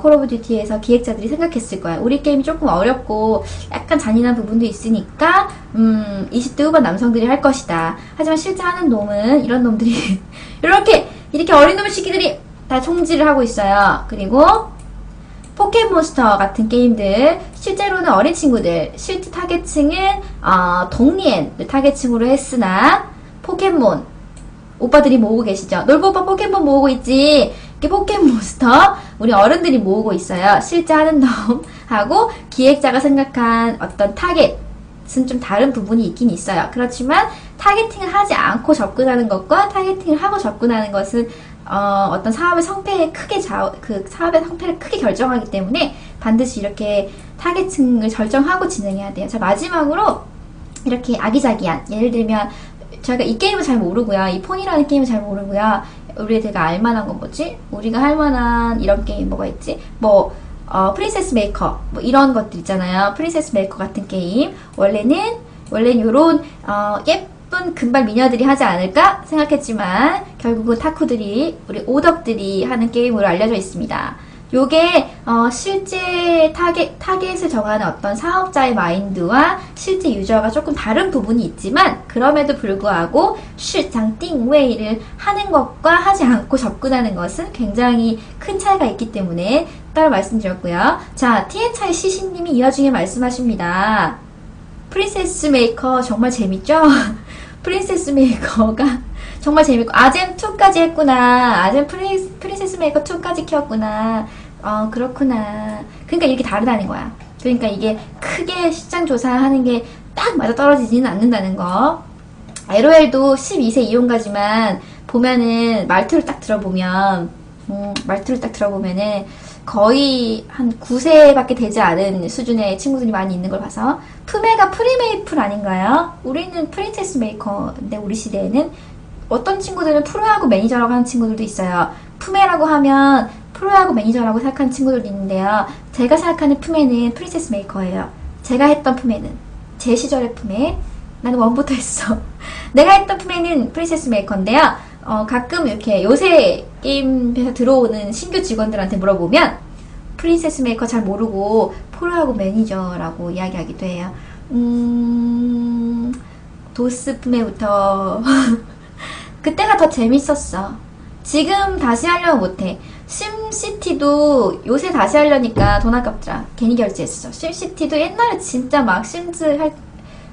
[SPEAKER 1] 콜 오브 듀티에서 기획자들이 생각했을 거야. 우리 게임이 조금 어렵고 약간 잔인한 부분도 있으니까 20대 후반 남성들이 할 것이다. 하지만 실제 하는 놈은 이런 놈들이 이렇게 어린 놈의 시기들이 다 총질을 하고 있어요. 그리고 포켓몬스터 같은 게임들 실제로는 어린 친구들, 실제 타겟층은 동니엔을 타겟층으로 했으나 포켓몬 오빠들이 모으고 계시죠. 놀부 오빠 포켓몬 모으고 있지. 이게 포켓몬스터 우리 어른들이 모으고 있어요. 실제 하는 놈하고 기획자가 생각한 어떤 타겟은 좀 다른 부분이 있긴 있어요. 그렇지만 타겟팅을 하지 않고 접근하는 것과 타겟팅을 하고 접근하는 것은 어떤 사업의 성패에 사업의 성패를 크게 결정하기 때문에 반드시 이렇게 타겟층을 결정하고 진행해야 돼요. 자, 마지막으로 이렇게 아기자기한, 예를 들면 저희가 이 게임을 잘 모르고요. 이 폰이라는 게임을 잘 모르고요. 우리 애들가 알만한 건 뭐지? 우리가 할만한 이런 게임 뭐가 있지? 프린세스 메이커 뭐 이런 것들 있잖아요. 프린세스 메이커 같은 게임 원래는 요런 예쁜 금발 미녀들이 하지 않을까 생각했지만 결국은 타쿠들이 우리 오덕들이 하는 게임으로 알려져 있습니다. 요게 실제 타겟을 정하는 어떤 사업자의 마인드와 실제 유저가 조금 다른 부분이 있지만 그럼에도 불구하고 시장 띵웨이를 하는 것과 하지 않고 접근하는 것은 굉장히 큰 차이가 있기 때문에 따로 말씀드렸고요. 자, TN차이 시신님이 이 와중에 말씀하십니다. 프린세스 메이커 정말 재밌죠? 프린세스 메이커가 정말 재밌고 아젠2까지 했구나. 아젠 프린세스 메이커 2까지 키웠구나. 그렇구나. 그러니까 이렇게 다르다는 거야. 그러니까 이게 크게 시장 조사하는 게 딱 맞아 떨어지지는 않는다는 거. LOL도 12세 이용가지만 보면은 말투를 딱 들어보면은 거의 한 9세밖에 되지 않은 수준의 친구들이 많이 있는 걸 봐서 푸메가 프리메이플 아닌가요? 우리는 프린세스 메이커인데 우리 시대에는 어떤 친구들은 프로야구 매니저라고 하는 친구들도 있어요. 푸메라고 하면 프로야구 매니저라고 생각하는 친구들도 있는데요. 제가 생각하는 푸메는 프린세스 메이커예요. 제가 했던 푸메는 제 시절의 푸메 나는 원부터 했어. 내가 했던 푸메는 프린세스 메이커인데요. 가끔 이렇게 요새 게임에서 들어오는 신규 직원들한테 물어보면 프린세스 메이커 잘 모르고 프로야구 매니저라고 이야기하기도 해요. 도스 푸메부터 그때가 더 재밌었어. 지금 다시 하려면 못해. 심시티도 요새 다시 하려니까 돈 아깝더라. 괜히 결제했어. 심시티도 옛날에 진짜 막 심즈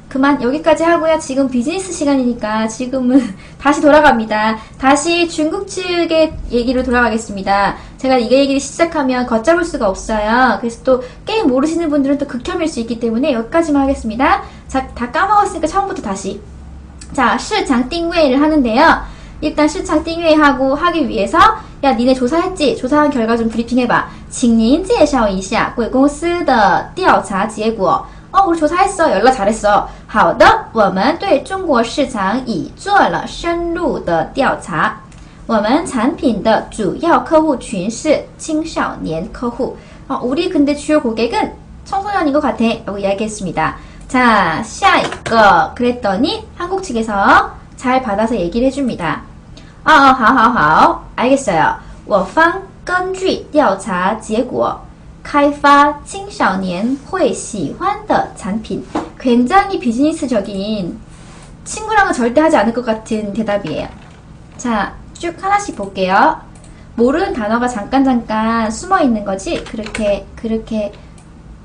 [SPEAKER 1] 그만 여기까지 하고요. 지금 비즈니스 시간이니까 지금은 다시 돌아갑니다. 다시 중국 측의 얘기로 돌아가겠습니다. 제가 이 얘기를 시작하면 걷잡을 수가 없어요. 그래서 또 게임 모르시는 분들은 또 극혐일 수 있기 때문에 여기까지만 하겠습니다. 자, 다 까먹었으니까 처음부터 다시. 자, 시장 띵웨이를 하는데요. 일단 시장 띵웨이 하기 위해서 야, 니네 조사했지? 조사한 결과 좀 브리핑해봐. 请您介绍一下贵公司的调查结果 우리 조사했어. 연락 잘했어. 好的，我们对中国市场已做了深入的调查。我们产品的主要客户群是青少年客户。 우리 근데 주요 고객은 청소년인 것 같아. 라고 이야기했습니다. 자, 下一个 그랬더니 한국 측에서 잘 받아서 얘기를 해줍니다. 好，알겠어요. 我方根据调查结果开发青少年会喜欢的产品. 굉장히 비즈니스적인 친구랑은 절대 하지 않을 것 같은 대답이에요. 자, 쭉 하나씩 볼게요. 모르는 단어가 잠깐 숨어 있는 거지 그렇게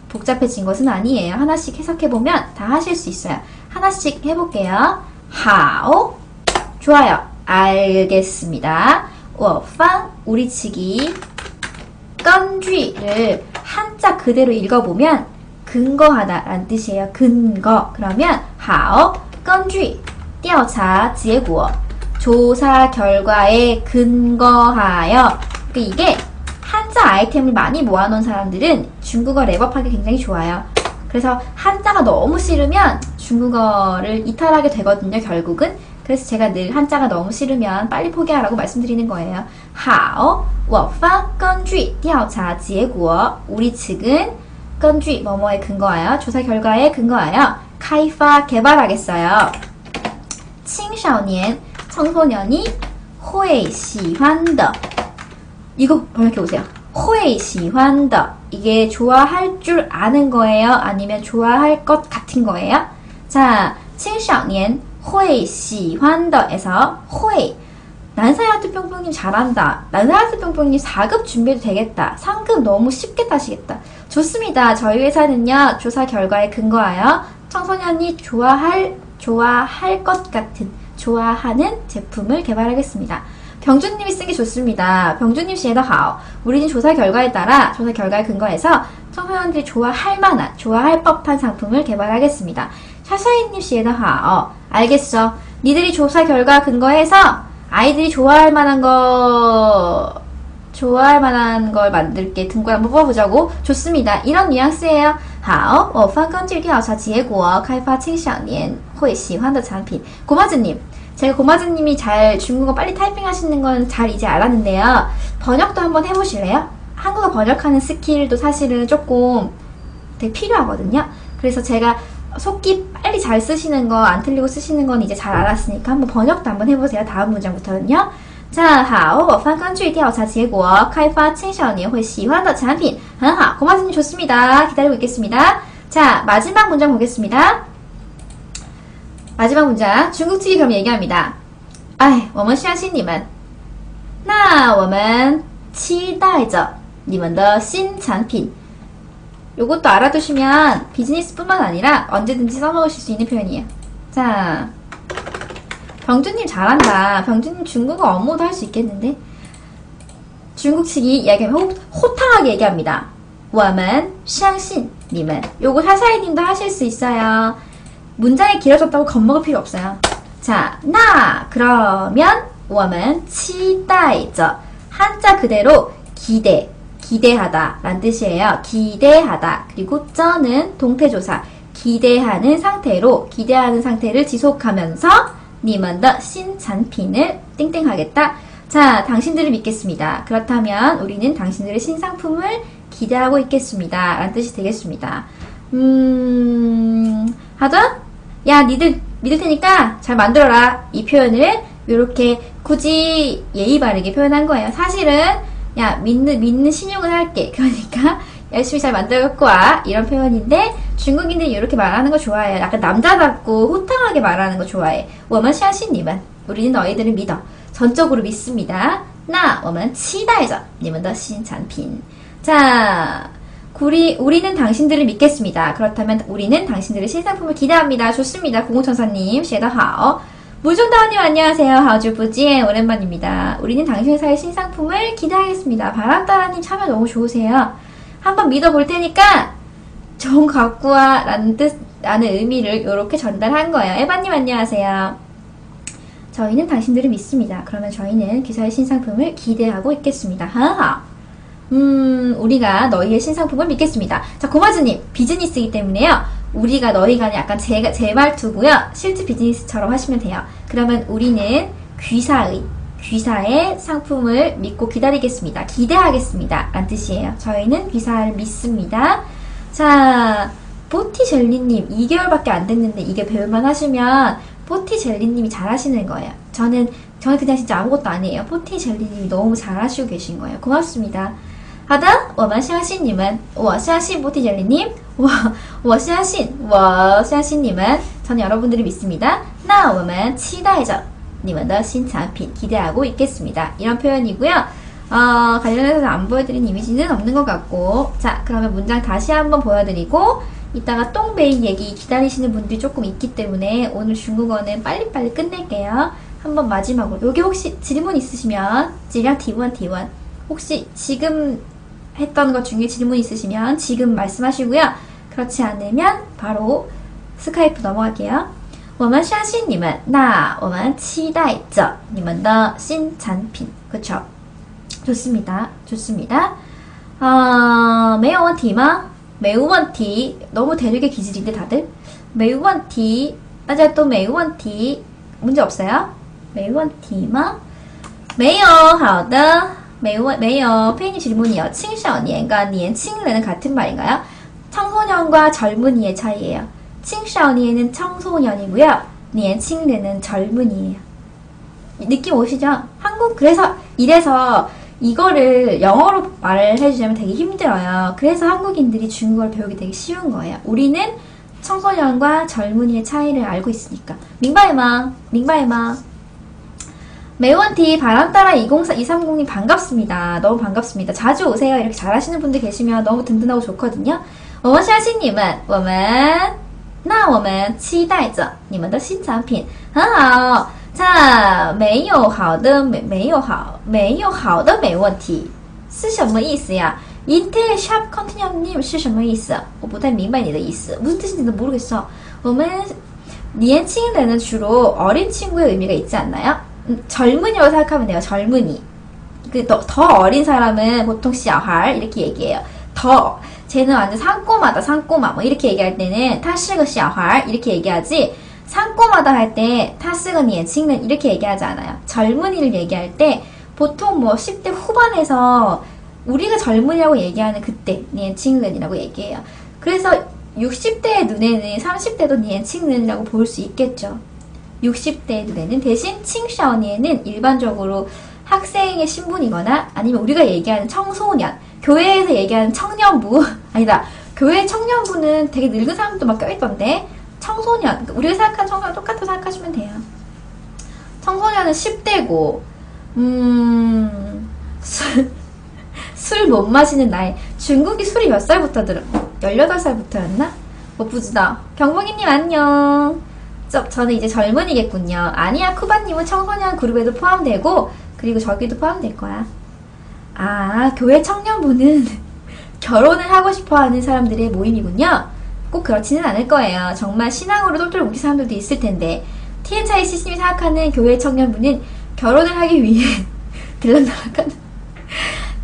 [SPEAKER 1] 복잡해진 것은 아니에요. 하나씩 해석해보면 다 하실 수 있어요. 하나씩 해볼게요. 好, 좋아요. 알겠습니다. 我方 우리 측이 根据를 한자 그대로 읽어보면 근거하다 라는 뜻이에요. 근거. 그러면 好, 根据调查结果 조사 결과에 근거하여. 그러니까 이게 한자 아이템을 많이 모아놓은 사람들은 중국어 랩업하기 굉장히 좋아요. 그래서 한자가 너무 싫으면 중국어를 이탈하게 되거든요, 결국은. 그래서 제가 늘 한자가 너무 싫으면 빨리 포기하라고 말씀드리는 거예요. 好,我方根据调查结果 우리 측은 根据 뭐뭐에 근거하여 조사 결과에 근거하여 开发 개발하겠어요. 青少年 청소년이 会喜欢的 이거 번역해보세요. 会喜欢的 이게 좋아할 줄 아는 거예요? 아니면 좋아할 것 같은 거예요? 자, 青少年会喜欢的에서 会 난사야트 뿅뿅님 잘한다. 난사야트 뿅뿅님 4급 준비해도 되겠다. 3급 너무 쉽게 따시겠다. 좋습니다. 저희 회사는요. 조사 결과에 근거하여 청소년이 좋아할 것 같은 좋아하는 제품을 개발하겠습니다. 병준님이 쓴 게 좋습니다. 병준님 씨에도 하오. 우리는 조사 결과에 따라 조사 결과에 근거해서 청소년들이 좋아할 만한 좋아할 법한 상품을 개발하겠습니다. 샤샤이님 씨에도 하오. 알겠어. 니들이 조사 결과 근거해서 아이들이 좋아할 만한 걸 만들게. 등골 한번 뽑아보자고. 좋습니다. 이런 뉘앙스예요. 好,我方根据调查结果开发青少年会喜欢的产品. 고마즈님. 제가 고마즈님이 잘 중국어 빨리 타이핑 하시는 건 잘 이제 알았는데요. 번역도 한번 해보실래요? 한국어 번역하는 스킬도 사실은 조금 되게 필요하거든요. 그래서 제가 속기 빨리 잘 쓰시는 거, 안 틀리고 쓰시는 건 이제 잘 알았으니까 한번 번역도 한번 해보세요. 다음 문장부터는요. 자, 好,我方根据调查结果开发青少年会喜欢的产品很好. 고마즈님 좋습니다. 기다리고 있겠습니다. 자, 마지막 문장 보겠습니다. 마지막 문장 중국 측이 그럼 얘기합니다. 哎,我们相信你们那我们期待着你们的新产品 요것도 알아두시면 비즈니스뿐만 아니라 언제든지 써먹으실 수 있는 표현이에요. 자, 병준님 잘한다. 병준님 중국어 업무도 할 수 있겠는데? 중국 측이 이야기하면 호탕하게 얘기합니다. 我们相信你们 요거 사사이님도 하실 수 있어요. 문장이 길어졌다고 겁먹을 필요 없어요. 자, 나 그러면 我们期待着 한자 그대로 기대하다 라는 뜻이에요. 기대하다. 그리고 쩌는 동태조사. 기대하는 상태를 지속하면서 你们的新产品을 띵띵하겠다. 자, 당신들을 믿겠습니다. 그렇다면 우리는 당신들의 신상품을 기대하고 있겠습니다. 라는 뜻이 되겠습니다. 하자? 야, 니들 믿을 테니까 잘 만들어라. 이 표현을 이렇게 굳이 예의 바르게 표현한 거예요. 사실은 야, 믿는 신용을 할게. 그러니까 열심히 잘 만들어갖고 와. 이런 표현인데 중국인들이 이렇게 말하는 거 좋아해요. 약간 남자답고 호탕하게 말하는 거 좋아해. 我们相信你们 우리는 너희들을 믿어. 전적으로 믿습니다. 那我们期待着你们的新产品. 자, 우리는 당신들을 믿겠습니다. 그렇다면 우리는 당신들의 신상품을 기대합니다. 좋습니다. 공공천사님, 写得好. 물존다원님 안녕하세요. 하우주부지의 오랜만입니다. 우리는 당신 회사의 신상품을 기대하겠습니다. 바람따라님 참여 너무 좋으세요. 한번 믿어볼 테니까 좋은 거 갖고 와 라는 의미를 이렇게 전달한 거예요. 에바님 안녕하세요. 저희는 당신들을 믿습니다. 그러면 저희는 기사의 신상품을 기대하고 있겠습니다. 하하. 우리가 너희의 신상품을 믿겠습니다. 자, 고마즈님 비즈니스이기 때문에요. 우리가 너희가 약간 제 말투고요. 실제 비즈니스처럼 하시면 돼요. 그러면 우리는 귀사의 상품을 믿고 기다리겠습니다. 기대하겠습니다. 라는 뜻이에요. 저희는 귀사를 믿습니다. 자, 뽀티젤리님 2개월밖에 안 됐는데 이게 배울만 하시면 뽀티젤리님이 잘하시는 거예요. 저는 그냥 진짜 아무것도 아니에요. 뽀티젤리님이 너무 잘하시고 계신 거예요. 고맙습니다. 好的，我们相信你们，我相信뽀티젤리님，我相信你们， 저는 여러분들을 믿습니다. 那我们期待着你们的新产品 기대하고 있겠습니다. 이런 표현이고요. 관련해서 안 보여드린 이미지는 없는 것 같고. 자, 그러면 문장 다시 한번 보여드리고 이따가 똥베이 얘기 기다리시는 분들이 조금 있기 때문에 오늘 중국어는 빨리빨리 끝낼게요. 한번 마지막으로 여기 혹시 질문 있으시면 지량 T1 혹시 지금 했던 것 중에 질문 있으시면 지금 말씀하시고요. 그렇지 않으면 바로 스카이프 넘어갈게요. 我们相信你们那我们期待着你们的新产品 그쵸? 좋습니다. 没有问题吗? 매우问题 너무 대륙의 기질인데 다들? 매우问题 大家都没问题 문제 없어요? 没问题吗? 没有好的没有 페인이 질문이요. 青少年과 年轻人은 같은 말인가요? 청소년과 젊은이의 차이예요. 青少年은 청소년이고요. 年轻人은 젊은이에요. 느낌 오시죠? 그래서 이래서 이거를 영어로 말을 해주자면 되게 힘들어요. 그래서 한국인들이 중국어를 배우기 되게 쉬운 거예요. 우리는 청소년과 젊은이의 차이를 알고 있으니까. 明白吗?没问题 바람따라 230님 반갑습니다. 너무 반갑습니다. 자주 오세요. 이렇게 잘하시는 분들 계시면 너무 든든하고 좋거든요. 我们相信你们那我们期待着你们的新产品很好 자, 没有好的没问题是什么意思呀? 인텔 샵 컨티뉴님 是什么意思? 我不太明白你的意思. 무슨 뜻인지는 모르겠어. 我们年轻人은 주로 어린 친구의 의미가 있지 않나요? 젊은이라고 생각하면 돼요. 젊은이. 더 어린 사람은 보통 小孩 이렇게 얘기해요. 쟤는 완전 상꼬마다 상꼬마 뭐 이렇게 얘기할 때는 他是个小孩 이렇게 얘기하지 상꼬마다 할 때 他是个年轻人 이렇게 얘기하지 않아요. 젊은이를 얘기할 때 보통 뭐 10대 후반에서 우리가 젊은이라고 얘기하는 그때 年轻人이라고 얘기해요. 그래서 60대의 눈에는 30대도 年轻人이라고 볼 수 있겠죠. 60대의 눈에는 대신 青少年은 일반적으로 학생의 신분이거나 아니면 우리가 얘기하는 청소년, 교회에서 얘기하는 청년부 아니다. 교회 청년부는 되게 늙은 사람도 막 껴있던데 청소년, 우리가 생각하는 청소년 똑같다고 생각하시면 돼요. 청소년은 10대고 술 못 마시는 나이. 중국이 술이 몇 살부터 들어? 18살부터였나? 못 부지다. 경복이님 안녕. 저는 이제 젊은이겠군요. 아니야, 쿠바님은 청소년 그룹에도 포함되고 그리고 저기도 포함될 거야. 아, 교회 청년부는 결혼을 하고 싶어하는 사람들의 모임이군요. 꼭 그렇지는 않을 거예요. 정말 신앙으로 똘똘 뭉친 사람들도 있을 텐데 TN차이 시스님이 생각하는 교회 청년부는 결혼을 하기 위해 들락날락하는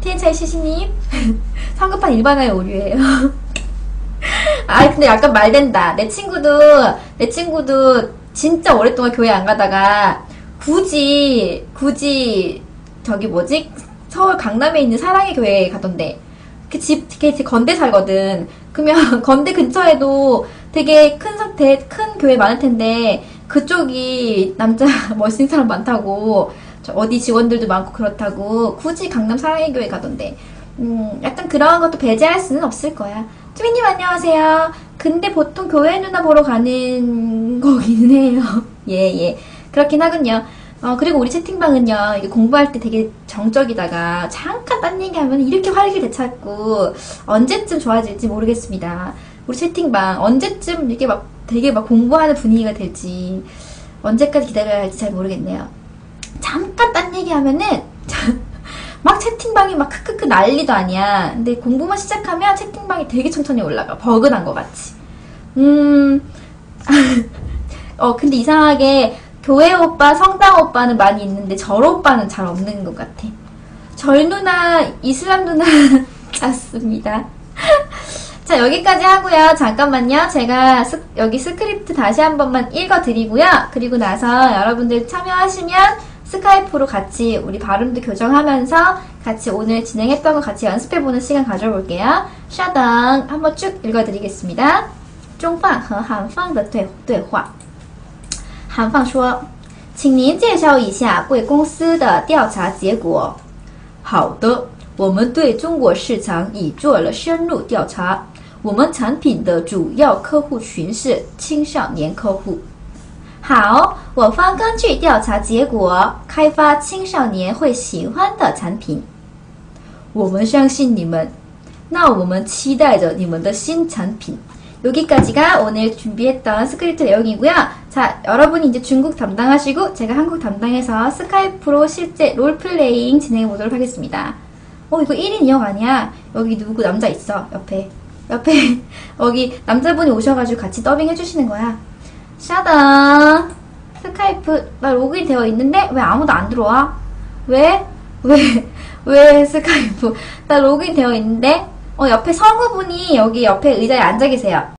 [SPEAKER 1] TN차이 시스님 성급한 일반화의 오류예요. 아, 근데 약간 말된다. 내 친구도 진짜 오랫동안 교회 안 가다가 굳이 저기 뭐지? 서울 강남에 있는 사랑의 교회에 가던데. 걔 건대 살거든. 그러면 건대 근처에도 되게 큰 교회 많을 텐데 그쪽이 남자 멋있는 사람 많다고 어디 직원들도 많고 그렇다고 굳이 강남 사랑의 교회 가던데. 약간 그런 것도 배제할 수는 없을 거야. 쭈비님 안녕하세요. 근데 보통 교회 누나 보러 가는 거기는 해요. 예. 그렇긴 하군요. 그리고 우리 채팅방은요, 이게 공부할 때 되게 정적이다가 잠깐 딴 얘기하면 이렇게 활기를 되찾고 언제쯤 좋아질지 모르겠습니다. 우리 채팅방 언제쯤 이렇게 막 되게 막 공부하는 분위기가 될지 언제까지 기다려야 할지 잘 모르겠네요. 잠깐 딴 얘기하면은 막 채팅방이 막 크크크 난리도 아니야. 근데 공부만 시작하면 채팅방이 되게 천천히 올라가. 버그 난 것 같이. 근데 이상하게 교회 오빠, 성당 오빠는 많이 있는데 절 오빠는 잘 없는 것 같아. 절 누나, 이슬람 누나 같습니다. 자, 여기까지 하고요. 잠깐만요. 제가 여기 스크립트 다시 한 번만 읽어드리고요. 그리고 나서 여러분들 참여하시면 스카이프로 같이 우리 발음도 교정하면서 같이 오늘 진행했던 거 같이 연습해보는 시간 가져볼게요. 샤당 한번 쭉 읽어드리겠습니다. 中饭和韩方的对话。韩方说，请您介绍一下贵公司的调查结果。好的，我们对中国市场已做了深入调查，我们产品的主要客户群是青少年客户。好，我方根据调查结果开发青少年会喜欢的产品。我们相信你们，那我们期待着你们的新产品。 여기까지가 오늘 준비했던 스크립트 내용이고요. 자, 여러분이 이제 중국 담당하시고 제가 한국 담당해서 스카이프로 실제 롤플레잉 진행해보도록 하겠습니다. 이거 1인 2역 아니야? 여기 누구 남자 있어, 옆에 여기 남자분이 오셔가지고 같이 더빙 해주시는 거야. 샤다 스카이프 나 로그인 되어 있는데 왜 아무도 안 들어와? 왜 스카이프 나 로그인 되어 있는데 옆에 성우분이 여기 옆에 의자에 앉아 계세요.